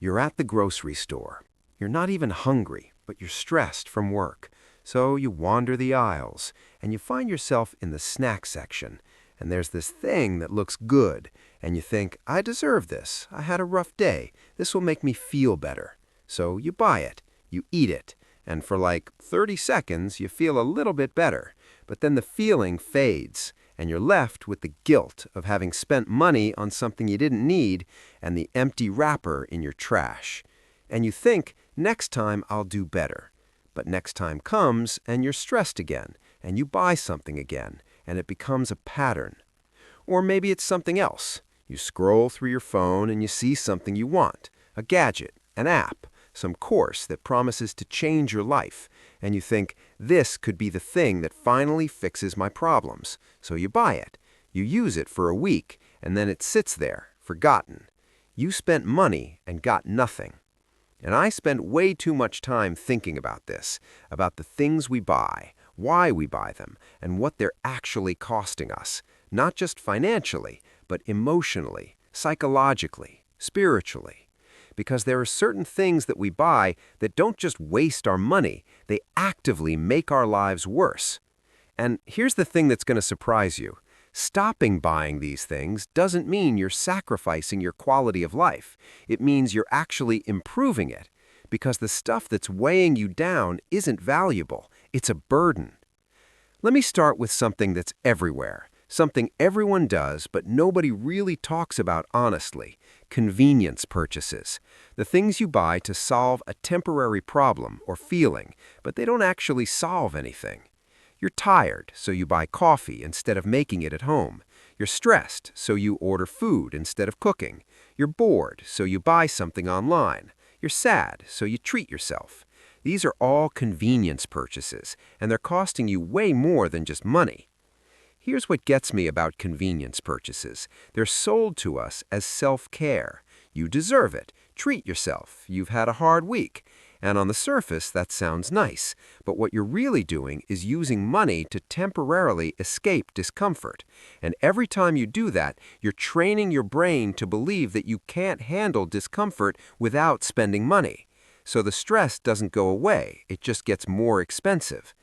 You're at the grocery store. You're not even hungry, but you're stressed from work. So you wander the aisles, and you find yourself in the snack section. And there's this thing that looks good, and you think, I deserve this. I had a rough day. This will make me feel better. So you buy it. You eat it. And for like 30 seconds, you feel a little bit better. But then the feeling fades, and you're left with the guilt of having spent money on something you didn't need and the empty wrapper in your trash. And you think, next time I'll do better. But next time comes, and you're stressed again, and you buy something again, and it becomes a pattern. Or maybe it's something else. You scroll through your phone and you see something you want, a gadget, an app, some course that promises to change your life, and you think, this could be the thing that finally fixes my problems. So you buy it. You use it for a week, and then it sits there, forgotten. You spent money and got nothing. And I spent way too much time thinking about this, about the things we buy, why we buy them, and what they're actually costing us, not just financially, but emotionally, psychologically, spiritually. Because there are certain things that we buy that don't just waste our money, they actively make our lives worse. And here's the thing that's going to surprise you. Stopping buying these things doesn't mean you're sacrificing your quality of life. It means you're actually improving it, because the stuff that's weighing you down isn't valuable. It's a burden. Let me start with something that's everywhere, something everyone does but nobody really talks about honestly: convenience purchases. The things you buy to solve a temporary problem or feeling, but they don't actually solve anything. You're tired, so you buy coffee instead of making it at home. You're stressed, so you order food instead of cooking. You're bored, so you buy something online. You're sad, so you treat yourself. These are all convenience purchases, and they're costing you way more than just money. Here's what gets me about convenience purchases. They're sold to us as self-care. You deserve it. Treat yourself. You've had a hard week. And on the surface, that sounds nice. But what you're really doing is using money to temporarily escape discomfort. And every time you do that, you're training your brain to believe that you can't handle discomfort without spending money. So the stress doesn't go away. It just gets more expensive.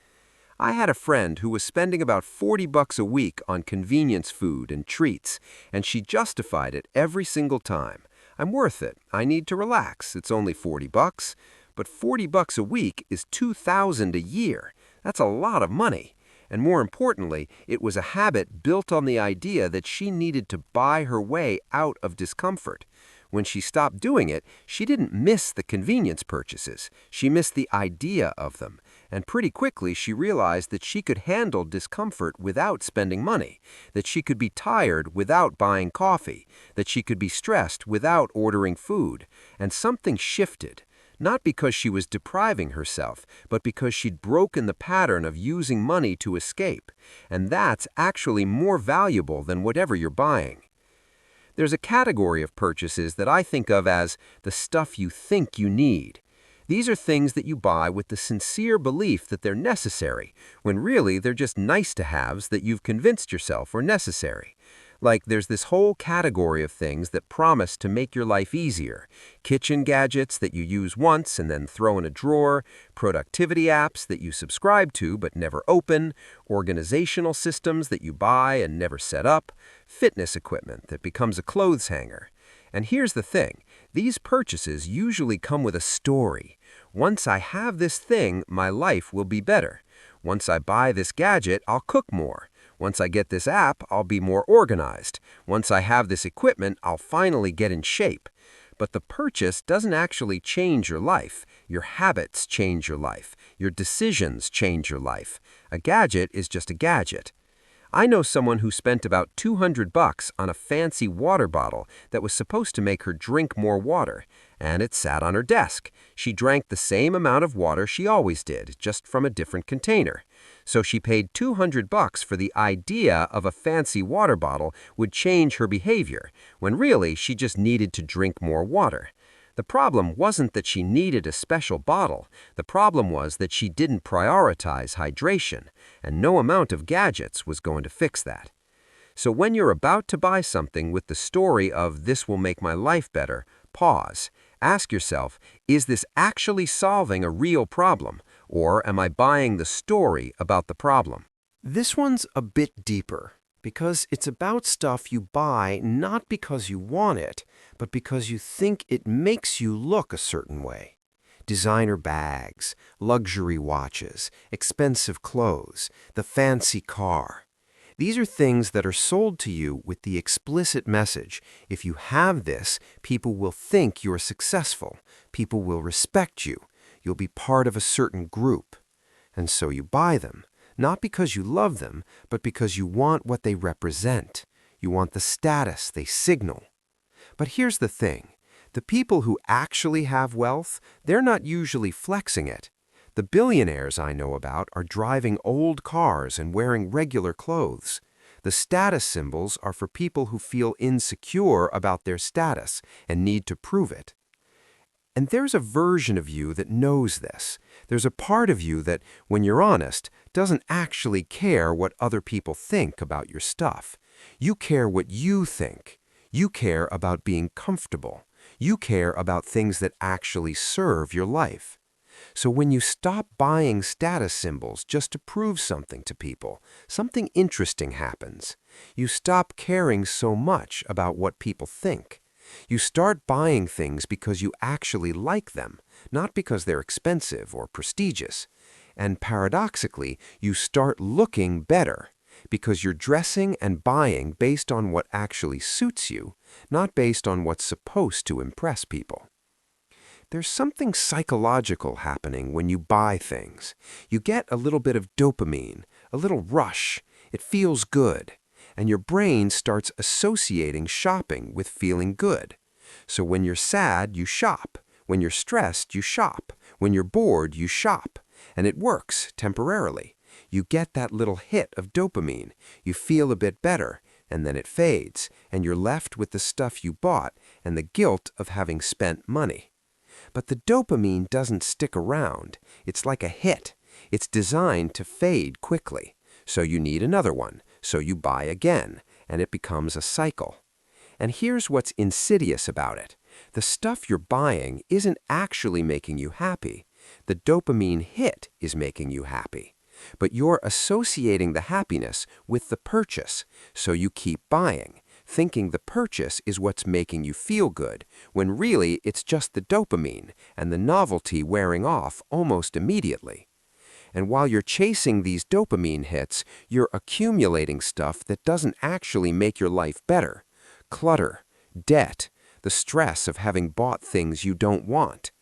I had a friend who was spending about $40 a week on convenience food and treats, and she justified it every single time. I'm worth it. I need to relax. It's only $40. But $40 a week is $2,000 a year. That's a lot of money. And more importantly, it was a habit built on the idea that she needed to buy her way out of discomfort. When she stopped doing it, she didn't miss the convenience purchases. She missed the idea of them. And pretty quickly she realized that she could handle discomfort without spending money, that she could be tired without buying coffee, that she could be stressed without ordering food. And something shifted. Not because she was depriving herself, but because she'd broken the pattern of using money to escape. And that's actually more valuable than whatever you're buying. There's a category of purchases that I think of as the stuff you think you need. These are things that you buy with the sincere belief that they're necessary, when really they're just nice-to-haves that you've convinced yourself are necessary. Like there's this whole category of things that promise to make your life easier. Kitchen gadgets that you use once and then throw in a drawer, productivity apps that you subscribe to but never open, organizational systems that you buy and never set up, fitness equipment that becomes a clothes hanger. And here's the thing, these purchases usually come with a story. Once I have this thing, my life will be better. Once I buy this gadget, I'll cook more. Once I get this app, I'll be more organized. Once I have this equipment, I'll finally get in shape. But the purchase doesn't actually change your life. Your habits change your life. Your decisions change your life. A gadget is just a gadget. I know someone who spent about $200 on a fancy water bottle that was supposed to make her drink more water, and it sat on her desk. She drank the same amount of water she always did, just from a different container. So she paid $200 for the idea of a fancy water bottle would change her behavior, when really she just needed to drink more water. The problem wasn't that she needed a special bottle. The problem was that she didn't prioritize hydration, and no amount of gadgets was going to fix that. So when you're about to buy something with the story of "this will make my life better," pause. Ask yourself, is this actually solving a real problem, or am I buying the story about the problem? This one's a bit deeper because it's about stuff you buy not because you want it, but because you think it makes you look a certain way. Designer bags, luxury watches, expensive clothes, the fancy car. These are things that are sold to you with the explicit message: if you have this, people will think you're successful, people will respect you, you'll be part of a certain group. And so you buy them, not because you love them, but because you want what they represent. You want the status they signal. But here's the thing. The people who actually have wealth, they're not usually flexing it. The billionaires I know about are driving old cars and wearing regular clothes. The status symbols are for people who feel insecure about their status and need to prove it. And there's a version of you that knows this. There's a part of you that, when you're honest, doesn't actually care what other people think about your stuff. You care what you think. You care about being comfortable. You care about things that actually serve your life. So when you stop buying status symbols just to prove something to people, something interesting happens. You stop caring so much about what people think. You start buying things because you actually like them, not because they're expensive or prestigious. And paradoxically, you start looking better because you're dressing and buying based on what actually suits you, not based on what's supposed to impress people. There's something psychological happening when you buy things. You get a little bit of dopamine, a little rush. It feels good. And your brain starts associating shopping with feeling good. So when you're sad, you shop. When you're stressed, you shop. When you're bored, you shop. And it works temporarily. You get that little hit of dopamine. You feel a bit better, and then it fades, and you're left with the stuff you bought and the guilt of having spent money. But the dopamine doesn't stick around. It's like a hit. It's designed to fade quickly. So you need another one. So you buy again, and it becomes a cycle. And here's what's insidious about it. The stuff you're buying isn't actually making you happy. The dopamine hit is making you happy. But you're associating the happiness with the purchase, so you keep buying, thinking the purchase is what's making you feel good, when really it's just the dopamine and the novelty wearing off almost immediately. And while you're chasing these dopamine hits, you're accumulating stuff that doesn't actually make your life better. Clutter, debt, the stress of having bought things you don't want.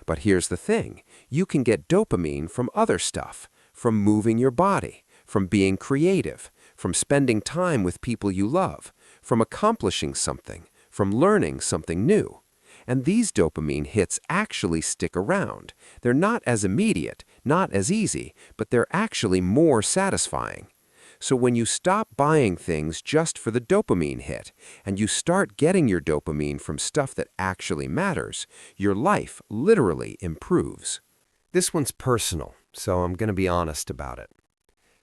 But here's the thing. You can get dopamine from other stuff, from moving your body, from being creative, from spending time with people you love, from accomplishing something, from learning something new. And these dopamine hits actually stick around. They're not as immediate, not as easy, but they're actually more satisfying. So when you stop buying things just for the dopamine hit, and you start getting your dopamine from stuff that actually matters, your life literally improves. This one's personal, so I'm going to be honest about it.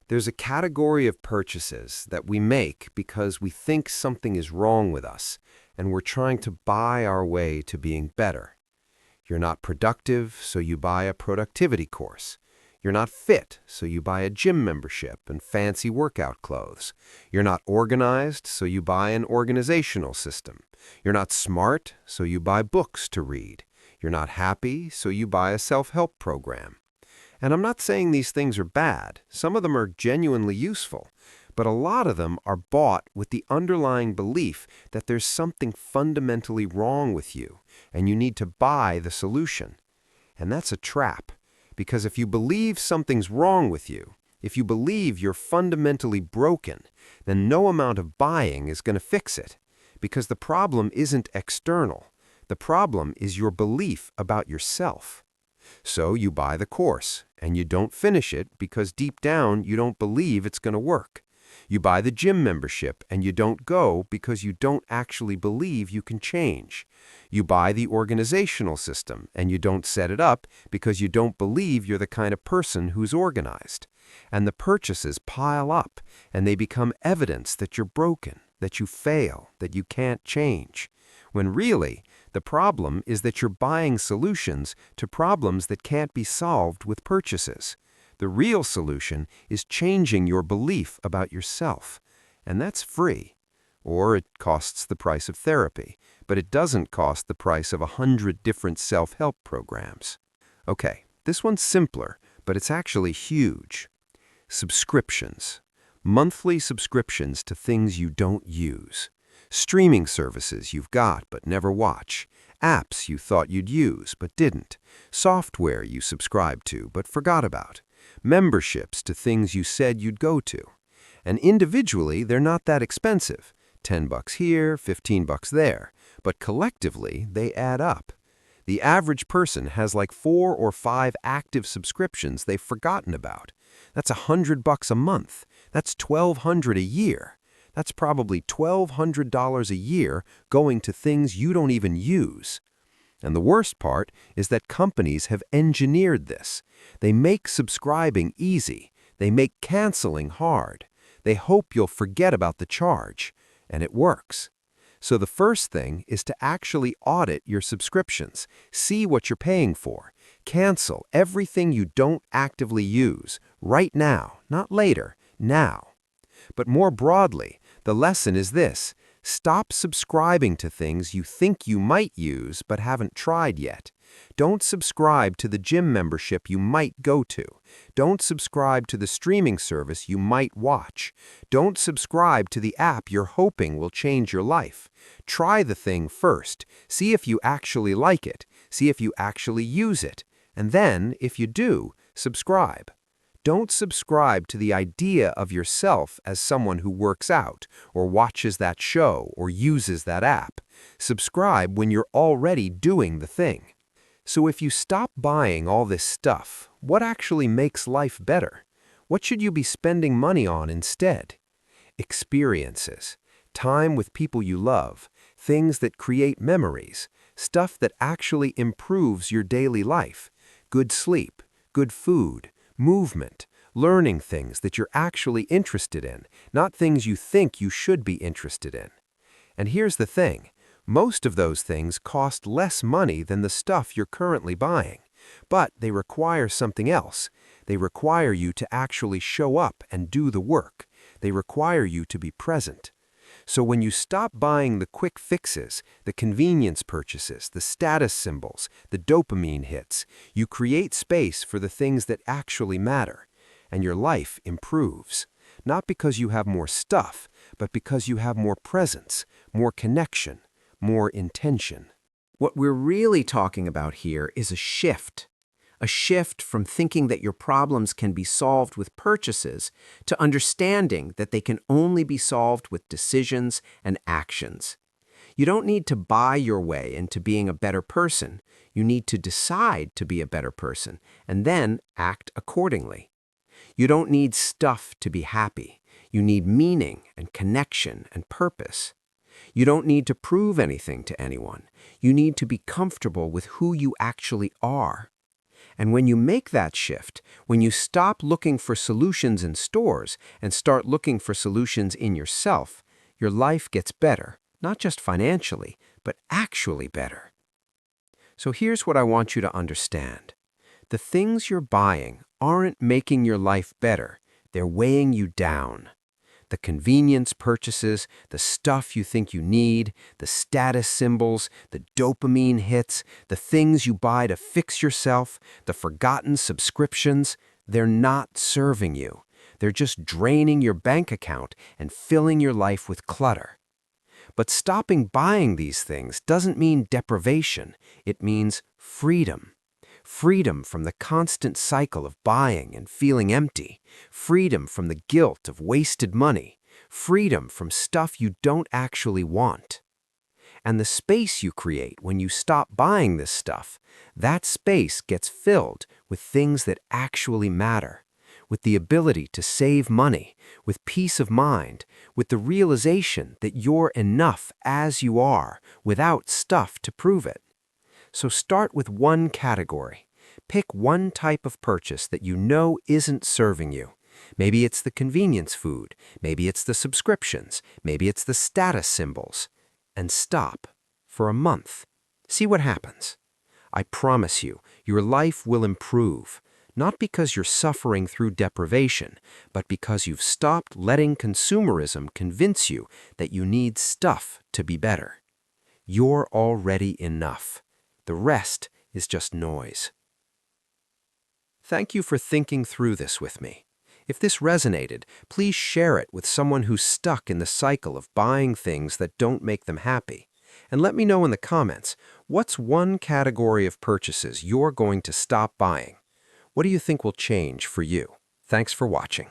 There's a category of purchases that we make because we think something is wrong with us, and we're trying to buy our way to being better. You're not productive, so you buy a productivity course. You're not fit, so you buy a gym membership and fancy workout clothes. You're not organized, so you buy an organizational system. You're not smart, so you buy books to read. You're not happy, so you buy a self-help program. And I'm not saying these things are bad. Some of them are genuinely useful. But a lot of them are bought with the underlying belief that there's something fundamentally wrong with you, and you need to buy the solution. And that's a trap, because if you believe something's wrong with you, if you believe you're fundamentally broken, then no amount of buying is going to fix it, because the problem isn't external. The problem is your belief about yourself. So you buy the course, and you don't finish it because deep down you don't believe it's going to work. You buy the gym membership and you don't go because you don't actually believe you can change. You buy the organizational system and you don't set it up because you don't believe you're the kind of person who's organized. And the purchases pile up and they become evidence that you're broken, that you fail, that you can't change. When really, The problem is that you're buying solutions to problems that can't be solved with purchases. The real solution is changing your belief about yourself, and that's free. Or it costs the price of therapy, but it doesn't cost the price of 100 different self-help programs. Okay, this one's simpler, but it's actually huge. Subscriptions. Monthly subscriptions to things you don't use. Streaming services you've got but never watch. Apps you thought you'd use but didn't. Software you subscribed to but forgot about. Memberships to things you said you'd go to. And individually, they're not that expensive. $10 here, $15 there. But collectively, they add up. The average person has like 4 or 5 active subscriptions they've forgotten about. That's $100 a month. That's $1,200 a year. That's probably $1,200 a year going to things you don't even use. And the worst part is that companies have engineered this. They make subscribing easy. They make canceling hard. They hope you'll forget about the charge. And it works. So the first thing is to actually audit your subscriptions. See what you're paying for. Cancel everything you don't actively use. Right now, not later, now. But more broadly, the lesson is this. Stop subscribing to things you think you might use but haven't tried yet. Don't subscribe to the gym membership you might go to. Don't subscribe to the streaming service you might watch. Don't subscribe to the app you're hoping will change your life. Try the thing first. See if you actually like it. See if you actually use it. And then, if you do, subscribe. Don't subscribe to the idea of yourself as someone who works out, or watches that show, or uses that app. Subscribe when you're already doing the thing. So if you stop buying all this stuff, what actually makes life better? What should you be spending money on instead? Experiences. Time with people you love. Things that create memories. Stuff that actually improves your daily life. Good sleep. Good food. Movement, learning things that you're actually interested in, not things you think you should be interested in. And here's the thing, most of those things cost less money than the stuff you're currently buying, but they require something else. They require you to actually show up and do the work. They require you to be present. So when you stop buying the quick fixes, the convenience purchases, the status symbols, the dopamine hits, you create space for the things that actually matter, and your life improves. Not because you have more stuff, but because you have more presence, more connection, more intention. What we're really talking about here is a shift. A shift from thinking that your problems can be solved with purchases to understanding that they can only be solved with decisions and actions. You don't need to buy your way into being a better person. You need to decide to be a better person and then act accordingly. You don't need stuff to be happy. You need meaning and connection and purpose. You don't need to prove anything to anyone. You need to be comfortable with who you actually are. And when you make that shift, when you stop looking for solutions in stores and start looking for solutions in yourself, your life gets better, not just financially, but actually better. So here's what I want you to understand. The things you're buying aren't making your life better, they're weighing you down. The convenience purchases, the stuff you think you need, the status symbols, the dopamine hits, the things you buy to fix yourself, the forgotten subscriptions, they're not serving you. They're just draining your bank account and filling your life with clutter. But stopping buying these things doesn't mean deprivation. It means freedom. Freedom from the constant cycle of buying and feeling empty. Freedom from the guilt of wasted money. Freedom from stuff you don't actually want. And the space you create when you stop buying this stuff, that space gets filled with things that actually matter. With the ability to save money, with peace of mind, with the realization that you're enough as you are without stuff to prove it. So start with one category. Pick one type of purchase that you know isn't serving you. Maybe it's the convenience food, maybe it's the subscriptions, maybe it's the status symbols. And stop for a month. See what happens. I promise you, your life will improve, not because you're suffering through deprivation, but because you've stopped letting consumerism convince you that you need stuff to be better. You're already enough. The rest is just noise. Thank you for thinking through this with me. If this resonated, please share it with someone who's stuck in the cycle of buying things that don't make them happy. And let me know in the comments, what's one category of purchases you're going to stop buying? What do you think will change for you? Thanks for watching.